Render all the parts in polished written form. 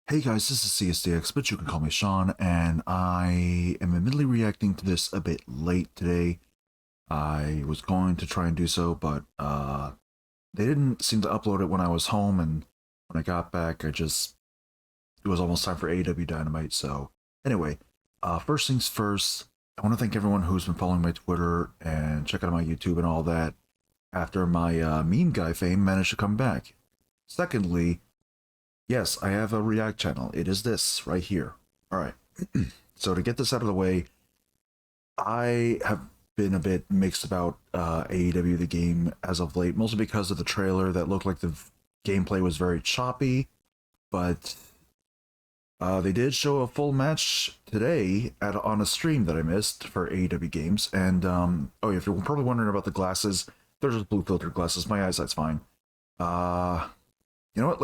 Hey guys, this is CSDX, but you can call me Sean, and I am admittedly reacting to this a bit late today. I was going to try and do so, but they didn't seem to upload it when I was home, and when I got back, it was almost time for AEW Dynamite, so anyway, first things first, I want to thank everyone who's been following my Twitter and check out my YouTube and all that after my meme guy fame managed to come back. Secondly, yes, I have a React channel. It is this right here. All right. So to get this out of the way, I have been a bit mixed about AEW the game as of late, mostly because of the trailer that looked like the gameplay was very choppy, but they did show a full match today on a stream that I missed for AEW games. And oh yeah, if you're probably wondering about the glasses, they're just blue filtered glasses. My eyesight's fine. You know what?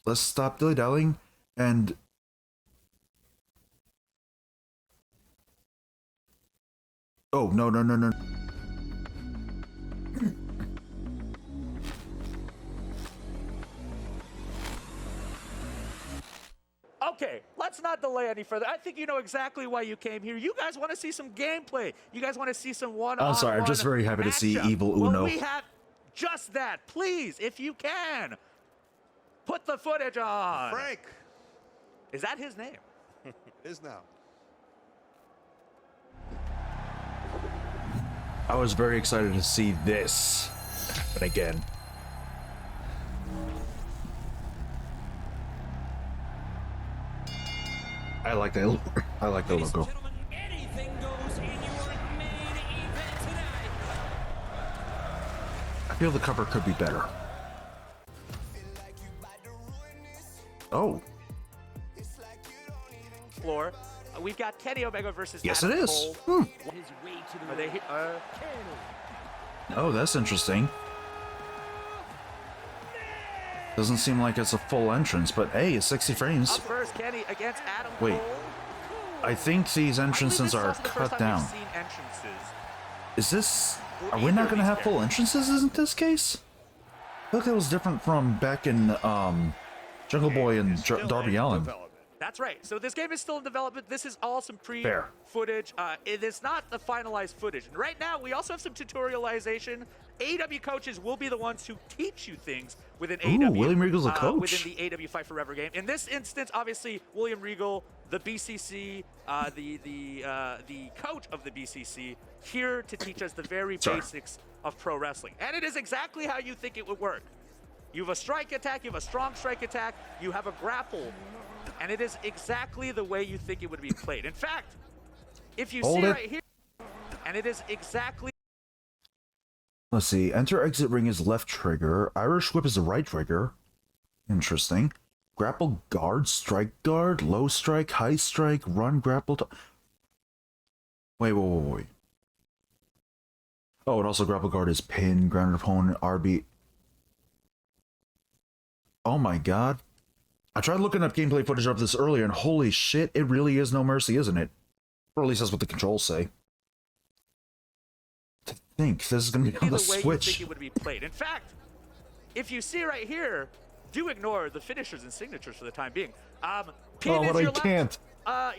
Let's stop dilly-dallying and oh no. Okay, let's not delay any further. I think you know exactly why you came here. You guys want to see some gameplay. You guys want to see some one-on-one. I'm sorry, I'm just very happy to see Evil Uno. Well, we have just that. Please, if you can, put the footage on. Frank. Is that his name? Is now. I was very excited to see this, but again, I like the logo. Anything goes in your main event tonight. I feel the cover could be better. Oh. Floor. We've got Kenny Omega versus Yes, Adam it is. Cole. His way to the Are they? Oh, that's interesting. Doesn't seem like it's a full entrance, but hey, it's 60 frames. Up first, Kenny against Adam Wait. Cole. I think these entrances are The first cut time down. we've seen entrances. Is this... Are we not going to have full entrances in this case? I thought that was different from back in Jungle Boy and Darby Allin. That's right. So this game is still in development. This is all some Fair. pre-footage. It is not the finalized footage. And right now, we also have some tutorialization. AEW coaches will be the ones who teach you things within AEW. William Regal's a coach. Within the AEW Fight Forever game. In this instance, obviously, William Regal, the BCC, the coach of the BCC, here to teach us the very basics of pro wrestling. And it is exactly how you think it would work. You have a strike attack, you have a strong strike attack, you have a grapple, and it is exactly the way you think it would be played. In fact, if you see right here, and it is exactly... Let's see. Enter exit ring is left trigger. Irish whip is the right trigger. Interesting. Grapple guard, strike guard, low strike, high strike, run, grapple. Wait. Oh, and also grapple guard is pin, grounded opponent, RB. Oh my god. I tried looking up gameplay footage of this earlier, and holy shit, it really is no mercy, isn't it? Or at least that's what the controls say. To think this is going to be on the Switch. You think it would be played. In fact, if you see right here, do ignore the finishers and signatures for the time being. Pin is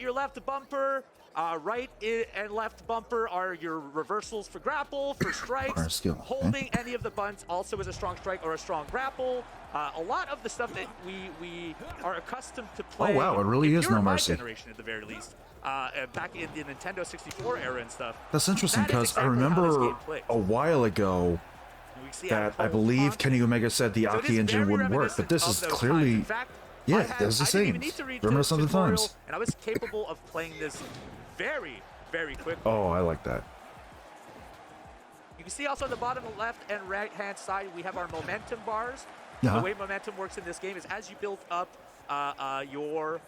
your left bumper. Right and left bumper are your reversals for grapple, for strikes. Holding any of the buttons also is a strong strike or a strong grapple. A lot of the stuff that we are accustomed to play. Oh wow, it really is no mercy. Generation at the very least. Back in the Nintendo 64 era and stuff. That's interesting because I remember a while ago that I believe Kenny Omega said the Aki engine wouldn't work, but this is clearly, yeah, that's the same. Reminiscent of the times. And I was capable of playing this very, very quickly. Oh, I like that. You can see also on the bottom left and right hand side, we have our momentum bars. Yeah. The way momentum works in this game is as you build up your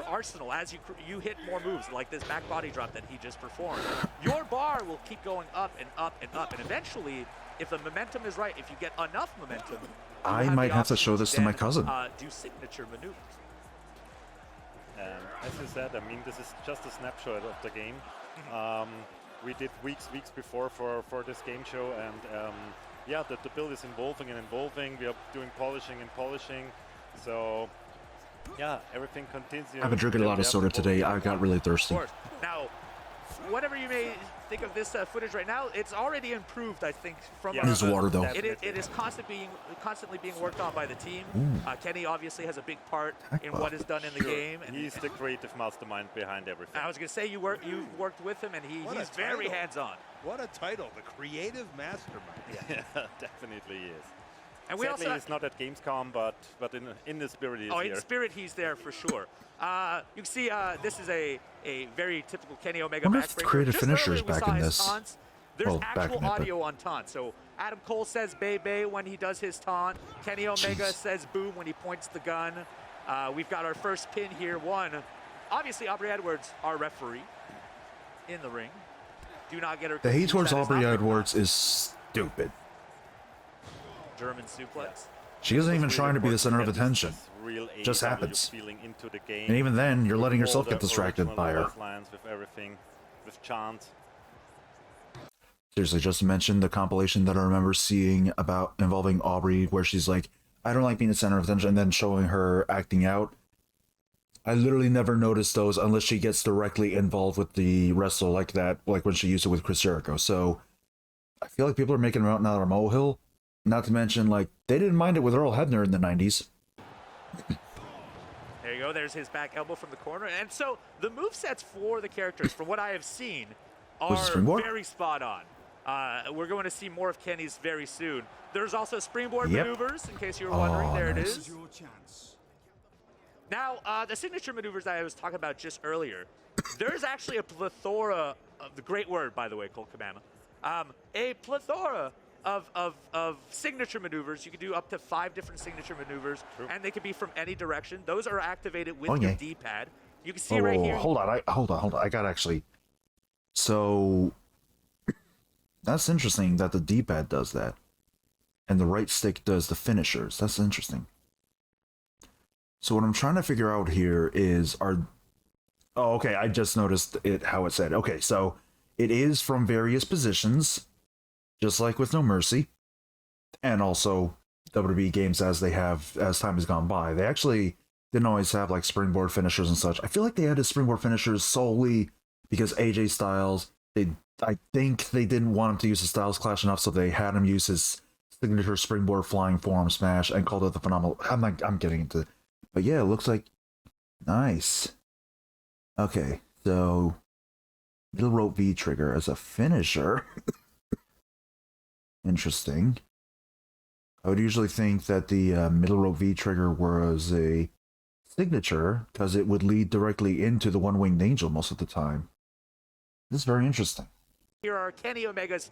arsenal, as you hit more moves, like this back body drop that he just performed, your bar will keep going up and up and up, and eventually, if the momentum is right, if you get enough momentum, I might have to show this to my cousin. Do signature maneuvers. As you said, I mean, this is just a snapshot of the game. We did weeks before for this game show, and yeah, the build is evolving and evolving. We are doing polishing and polishing. So yeah, everything continues. I've been drinking a lot of soda today. I got really Of thirsty. course. Now, whatever you may think of this footage right now, it's already improved, I think, from Yeah. It is water, though. It is constantly being worked on by the team. Kenny obviously has a big part in what is done in the game. And He's the creative mastermind behind everything. I was going to say, you worked with him, and What a he's very title. hands-on. What a title, the creative mastermind. Yeah, definitely is. And we Sadly, also he's not at Gamescom, but in the spirit he is in here. spirit, he's there for sure. You can see this is a very typical Kenny Omega Wonder if backbreaker. creative Just finishers earlier we back saw in his this. taunts. There's Well, back actual in it, but- audio on taunt. So Adam Cole says "Bay Bay" when he does his taunt. Kenny Omega Jeez. says "Boom" when he points the gun. We've got our first pin here. One, obviously Aubrey Edwards, our referee, in the ring. Do not get her. The hate confused. towards That is Aubrey not Edwards is stupid. German suplex. She isn't even It's trying to be the really center of important to attention. get this real Just AEW happens. feeling into the game. And even then, you're letting With yourself all get the distracted original by her. voice lines, with everything, with chant. Seriously, just to mention the compilation that I remember seeing about involving Aubrey, where she's like, I don't like being the center of attention, and then showing her acting out. I literally never noticed those unless she gets directly involved with the wrestler like that, like when she used it with Chris Jericho. So I feel like people are making her out now a molehill. Not to mention, like, they didn't mind it with Earl Hebner in the 90s. There you go. There's his back elbow from the corner. And so the movesets for the characters, from what I have seen, Was it are springboard? very spot on. We're going to see more of Kenny's very soon. There's also springboard Yep. maneuvers, in case you were wondering. Oh, There it nice. is. Now, the signature maneuvers that I was talking about just earlier, there's actually a plethora of the great word, by the way, Colt Cabana. A plethora of signature maneuvers. You can do up to 5 different signature maneuvers, and they can be from any direction. Those are activated with Oh, your yeah. D-pad. You can see right here. Hold on. Hold on. I got actually. So that's interesting that the D-pad does that, and the right stick does the finishers. That's interesting. So what I'm trying to figure out here is oh, okay. I just noticed it how it said. Okay, so it is from various positions, just like with No Mercy, and also WWE games as time has gone by. They actually didn't always have like springboard finishers and such. I feel like they added springboard finishers solely because AJ Styles, I think they didn't want him to use the Styles Clash enough, so they had him use his signature springboard flying forearm smash and called it the phenomenal. I'm getting into, but yeah, it looks like nice. Okay, so middle rope V trigger as a finisher. Interesting. I would usually think that the middle rope V trigger was a signature because it would lead directly into the one-winged angel most of the time. This is very interesting. Here are Kenny Omega's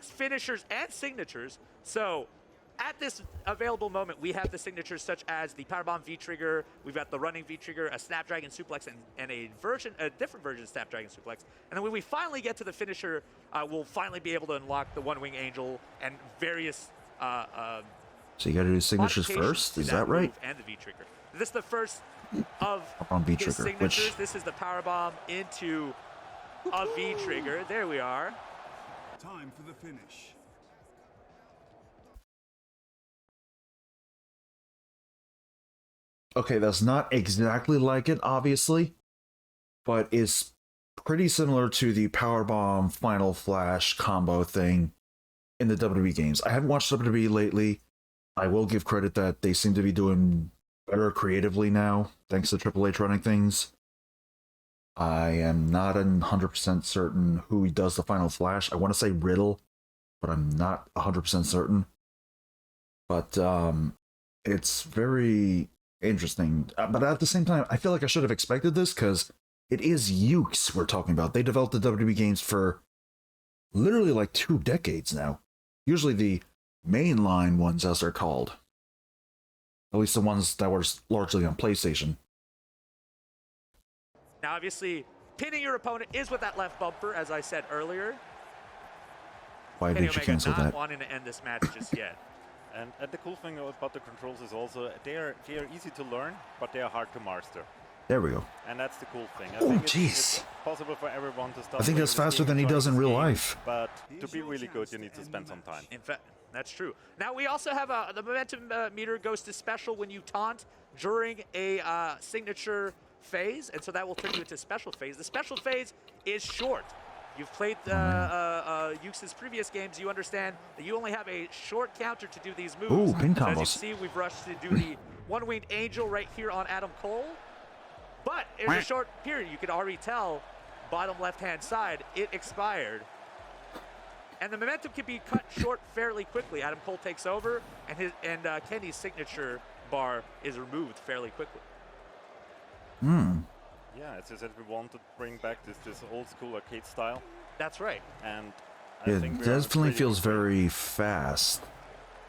finishers and signatures. So at this available moment, we have the signatures such as the Powerbomb V-Trigger, we've got the running V-Trigger, a Snapdragon Suplex, and a different version of Snapdragon Suplex. And then when we finally get to the finisher, we'll finally be able to unlock the One Wing Angel and various So you gotta do signatures modifications first, to is that right? move and the V-Trigger. This is the first of On his V-Trigger, signatures. which This is the Powerbomb into a V-Trigger. There we are. Time for the finish. okay, that's not exactly like it, obviously, but is pretty similar to the Powerbomb Final Flash combo thing in the WWE games. I haven't watched WWE lately. I will give credit that they seem to be doing better creatively now, thanks to Triple H running things. I am not 100% certain who does the Final Flash. I want to say Riddle, but I'm not 100% certain. But it's very interesting. But at the same time, I feel like I should have expected this because it is Ukes we're talking about. They developed the WWE games for literally like 2 decades now. Usually the mainline ones, as they're called. At least the ones that were largely on PlayStation. Now, obviously, pinning your opponent is with that left bumper, as I said earlier. Why Kenny did you Omega cancel not that? wanting to end this match just yet. And the cool thing about the controls is also they are easy to learn, but they are hard to master. There we go. And that's the cool thing. I Oh, think jeez. it's possible for everyone to start. I think playing that's this faster game, than he enjoying does in this real game, life. But to be really good, you need to spend some time. In fact, That's true. Now we also have the momentum meter goes to special when you taunt during a signature phase, and so that will turn you into special phase. The special phase is short. You've played Yuke's previous games. You understand that you only have a short counter to do these moves. Ooh, pin So as you combos. see, we've rushed to do the one-winged angel right here on Adam Cole. But in a short period, you can already tell, bottom left-hand side, it expired. And the momentum can be cut short fairly quickly. Adam Cole takes over, and Kenny's signature bar is removed fairly quickly. Yeah, as I said, we want to bring back this old school arcade style, That's right. and I think It we are definitely pretty feels good. very fast,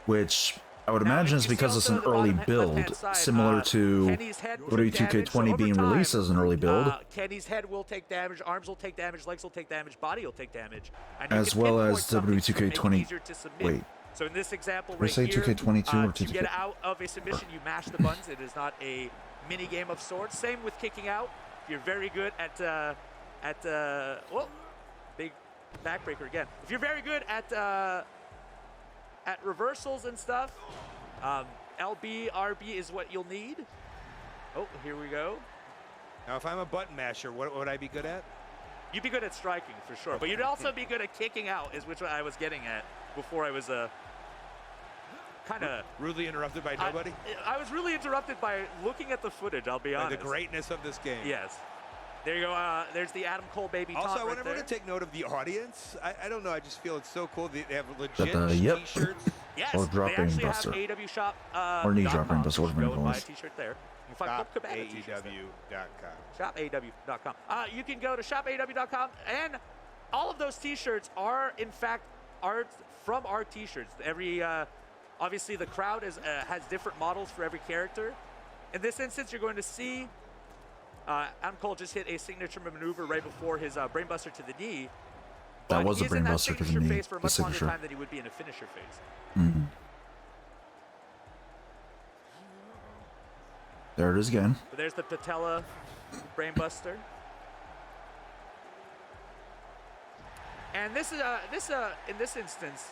which I would Now, imagine you is see because it's an also the early bottom build, left-hand side, similar to Kenny's head will WWE take damage, so 2K20 over being time, released as an early build, Kenny's head will take damage, arms will take damage, legs will take damage, body will take damage. And you as can well pinpoint as something to make it WWE 2K20. easier to submit. Wait, So in this example Did I right say here, 2K22 or to 2K? get out of a submission, you mash the buttons. It is not a mini game of sorts. Same with kicking out. If you're very good at whoa, big backbreaker again. If you're very good at reversals and stuff, LB, RB is what you'll need. Oh, here we go. Now, if I'm a button masher, what would I be good at? You'd be good at striking for sure, but you'd also be good at kicking out, is which I was getting at before I was kind of Rudely interrupted by nobody? I was really interrupted by looking at the footage, I'll be By honest. the greatness of this game. Yes. There you go. There's the Adam Cole baby Also, taunt I want right everyone there. to take note of the audience. I don't know. I just feel it's so cool. They have legit yep. t-shirts. Yes, Or they drop actually Buster. have AEW shop. Or knee dot drop com. Buster, whatever Go it and buy a was. t-shirt there. You can find Club Cabana t-shirts there. ShopAEW.com. ShopAEW.com. You can go to ShopAEW.com, and all of those t-shirts are, in fact, art from our t-shirts. Every, obviously, the crowd has different models for every character. In this instance, you're going to see Adam Cole just hit a signature maneuver right before his brainbuster to the knee. That but was a he's in that brainbuster to the signature knee, phase for a the much longer signature. time than he would be in a finisher phase. Mm-hmm. There it is again. But there's the patella brainbuster. And this is in this instance,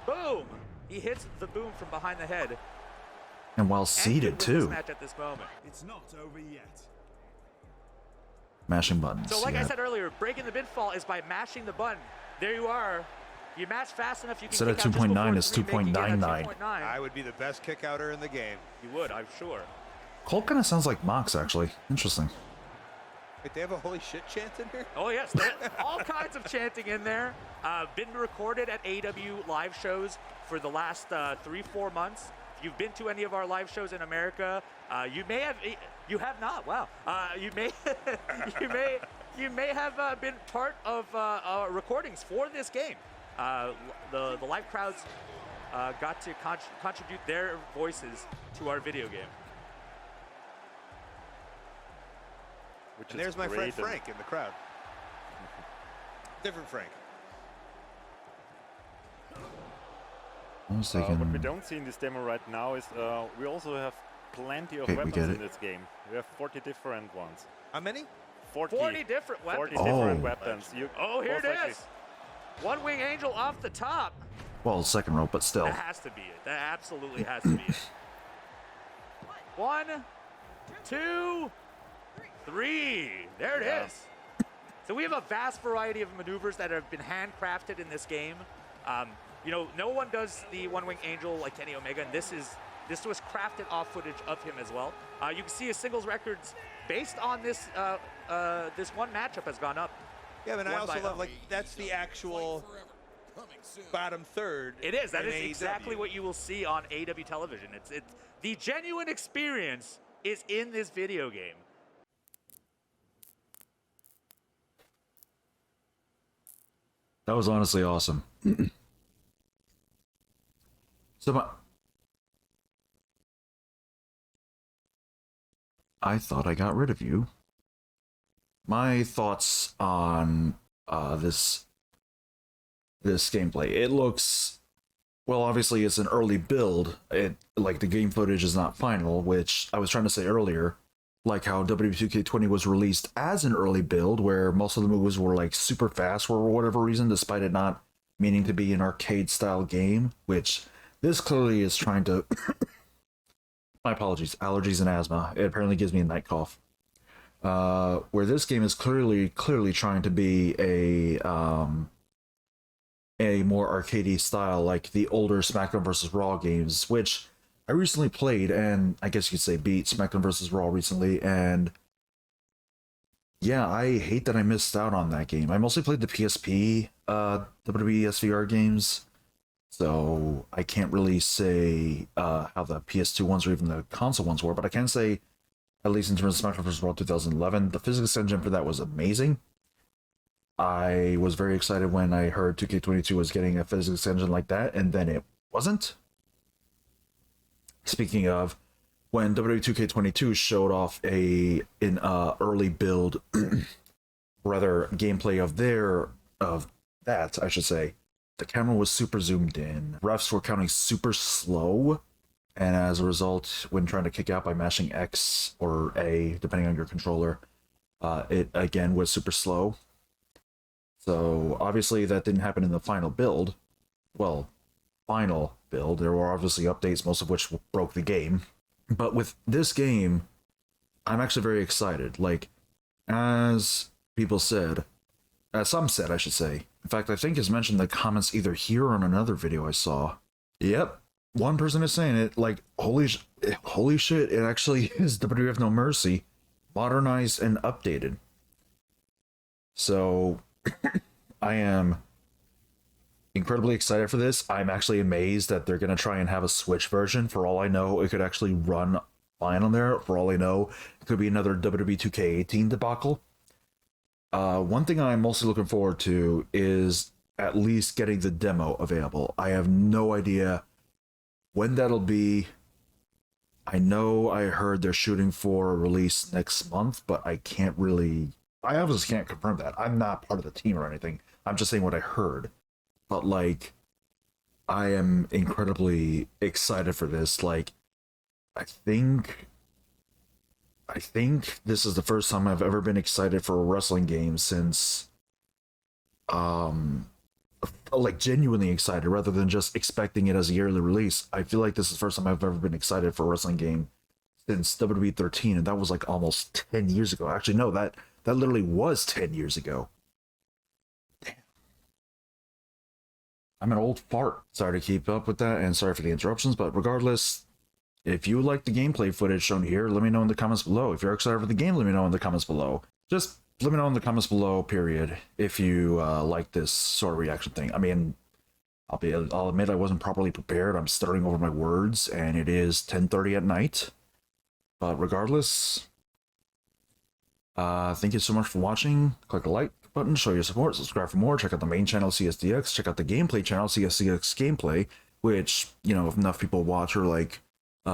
boom! He hits the boom from behind the head. And while And seated can win this too. match at this moment. It's not over yet. Mashing buttons. So like yeah. I said earlier, breaking the pinfall is by mashing the button. There you are. You match fast enough, you can Instead of kick out just 2.9, before it's 3, making it a 2.99. 2.9. I would be the best kick outer in the game. You would, I'm sure. Cole kind of sounds like Mox, actually. Interesting. Wait, they have a holy shit chant in here? Oh yes, all kinds of chanting in there. Been recorded at AEW live shows for the last 3-4 months. If you've been to any of our live shows in America, you may have. You have not. Wow. You may. You may have been part of recordings for this game. The live crowds got to contribute their voices to our video game. Which And is there's my friend great, and Frank in the crowd. Different Frank. I was what we thinking. don't see in this demo right now is we also have plenty of Okay, we weapons get in it. this game. We have 40 different ones. How many? 40 different weapons. 40 different Oh. weapons. You Oh, here most it likely- is. One wing angel off the top. Well, second rope, but still. That has to be it. That absolutely has to be it. 1, 2, 3. There it Yeah. is. So we have a vast variety of maneuvers that have been handcrafted in this game. You know, no one does the one-wing angel like Kenny Omega, and this was crafted off footage of him as well. You can see his singles records based on this this one matchup has gone up. Yeah, but I One also by- love, like, that's the actual bottom third. It is. That in is AEW. exactly what you will see on AEW television. It's the genuine experience is in this video game. That was honestly awesome. So I thought I got rid of you. My thoughts on this gameplay. It looks, well, obviously it's an early build. Like the game footage is not final, which I was trying to say earlier. Like how WWE2K20 was released as an early build, where most of the moves were like super fast for whatever reason, despite it not meaning to be an arcade style game, which this clearly is trying to. My apologies, allergies and asthma. It apparently gives me a night cough. Where this game is clearly trying to be a more arcadey style, like the older SmackDown vs. Raw games, which I recently played, and I guess you could say beat SmackDown vs. Raw recently, and yeah, I hate that I missed out on that game. I mostly played the PSP WWE SVR games, so I can't really say how the PS2 ones or even the console ones were, but I can say, at least in terms of SmackDown vs. Raw 2011, the physics engine for that was amazing. I was very excited when I heard 2K22 was getting a physics engine like that, and then it wasn't. Speaking of, when WWE 2K22 showed off an early build, rather gameplay of that, I should say, the camera was super zoomed in. Refs were counting super slow, and as a result, when trying to kick out by mashing X or A, depending on your controller, it again was super slow. So obviously that didn't happen in the final build. Well, final build. There were obviously updates, most of which broke the game. But with this game, I'm actually very excited. Like, as people said, as some said, I should say. In fact, I think it's mentioned in the comments either here or in another video I saw. Yep, one person is saying it. Like, holy shit! It actually is WWF No Mercy, modernized and updated. So, I am incredibly excited for this. I'm actually amazed that they're going to try and have a Switch version. For all I know, it could actually run fine on there. For all I know, it could be another WWE 2K18 debacle. One thing I'm mostly looking forward to is at least getting the demo available. I have no idea when that'll be. I know I heard they're shooting for a release next month, but I obviously can't confirm that. I'm not part of the team or anything. I'm just saying what I heard. But, like, I am incredibly excited for this. Like, I think this is the first time I've ever been excited for a wrestling game since, like, genuinely excited rather than just expecting it as a yearly release. I feel like this is the first time I've ever been excited for a wrestling game since WWE 13, and that was like almost 10 years ago. Actually, no, that literally was 10 years ago. Damn. I'm an old fart. Sorry to keep up with that, and sorry for the interruptions, but regardless, if you like the gameplay footage shown here, let me know in the comments below. If you're excited for the game, let me know in the comments below. Just let me know in the comments below, period, if you like this sort of reaction thing. I mean, I'll admit I wasn't properly prepared. I'm stuttering over my words, and it is 10:30 at night. But regardless, thank you so much for watching. Click the like button, show your support, subscribe for more, check out the main channel, CSDX, check out the gameplay channel, CSDX Gameplay, which, you know, if enough people watch or, like,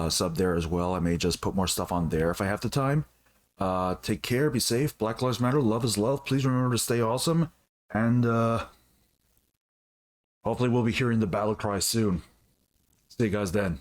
sub there as well, I may just put more stuff on there if I have the time. Take care, be safe, Black Lives Matter, love is love, please remember to stay awesome, and, hopefully we'll be hearing the battle cry soon. See you guys then.